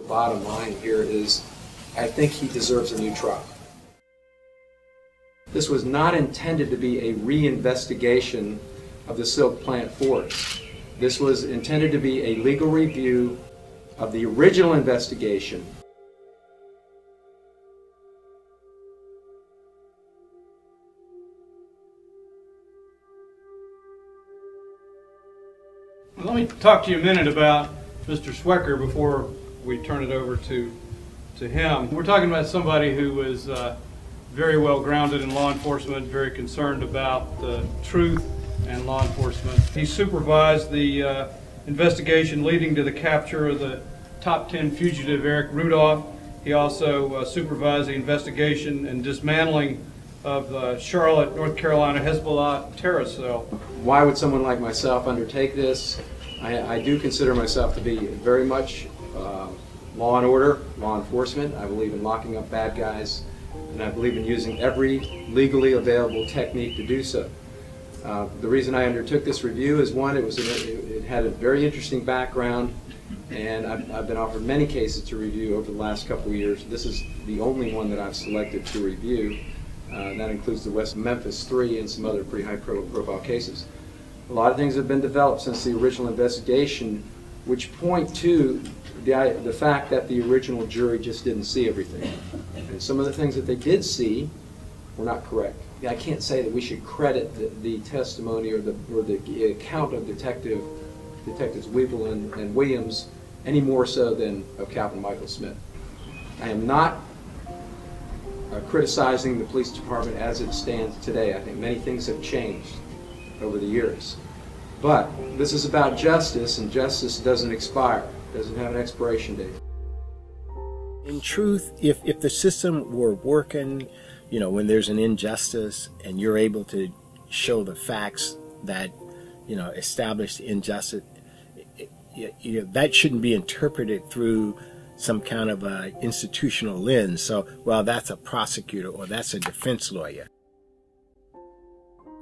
bottom line here is I think he deserves a new trial. This was not intended to be a reinvestigation of the silk plant forest. This was intended to be a legal review of the original investigation. Let me talk to you a minute about Mr. Swecker before we turn it over to him. We're talking about somebody who was very well grounded in law enforcement, very concerned about the truth and law enforcement. He supervised the investigation leading to the capture of the top 10 fugitive Eric Rudolph. He also supervised the investigation and dismantling of the Charlotte, North Carolina Hezbollah terrorist cell. Why would someone like myself undertake this? I do consider myself to be very much law and order, law enforcement. I believe in locking up bad guys, and I believe in using every legally available technique to do so. The reason I undertook this review is, one, it had a very interesting background, and I've been offered many cases to review over the last couple of years. This is the only one that I've selected to review. That includes the West Memphis 3 and some other pretty high-profile cases. A lot of things have been developed since the original investigation, which point to the fact that the original jury just didn't see everything. And some of the things that they did see were not correct. I can't say that we should credit the testimony or the account of Detectives Weevil and Williams any more so than of Kalvin Michael Smith. I am not criticizing the police department as it stands today. I think many things have changed over the years. But this is about justice, and justice doesn't expire, doesn't have an expiration date. In truth, if the system were working, you know, when there's an injustice and you're able to show the facts that, you know, establish the injustice, that shouldn't be interpreted through some kind of a institutional lens. So, well, that's a prosecutor or that's a defense lawyer.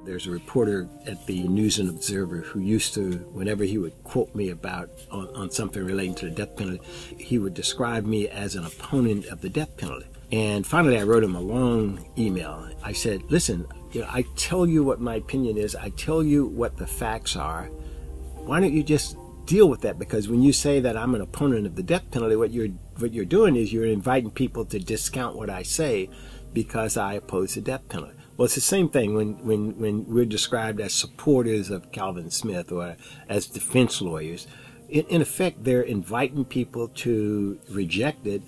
There's a reporter at the News and Observer who used to, whenever he would quote me about on something relating to the death penalty, he would describe me as an opponent of the death penalty. And finally, I wrote him a long email. I said, listen, you know, I tell you what my opinion is. I tell you what the facts are. Why don't you just deal with that? Because when you say that I'm an opponent of the death penalty, what you're doing is you're inviting people to discount what I say because I oppose the death penalty. Well, it's the same thing when we're described as supporters of Kalvin Smith or as defense lawyers. In effect, they're inviting people to reject it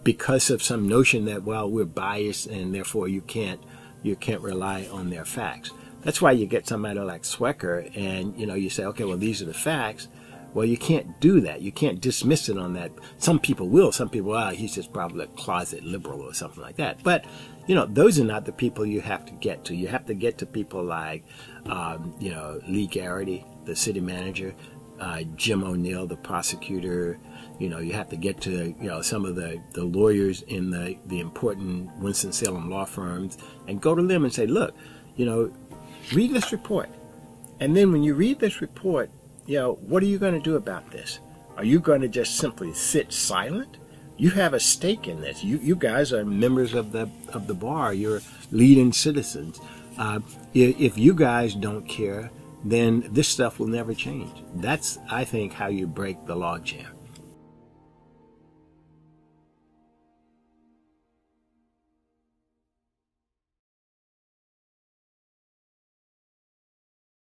because of some notion that, well, we're biased and therefore you can't rely on their facts. That's why you get somebody like Swecker and, you know, you say, okay, well, these are the facts. Well, you can't do that. You can't dismiss it on that. Some people will. Some people, well, he's just probably a closet liberal or something like that. But, you know, those are not the people you have to get to. You have to get to people like, you know, Lee Garrity, the city manager, Jim O'Neill, the prosecutor. You know, you have to get to, you know, some of the lawyers in the important Winston-Salem law firms and go to them and say, look, you know, read this report. And then when you read this report, you know, what are you going to do about this? Are you going to just simply sit silent? You have a stake in this. You guys are members of the bar. You're leading citizens. If you guys don't care, then this stuff will never change. That's, I think, how you break the logjam.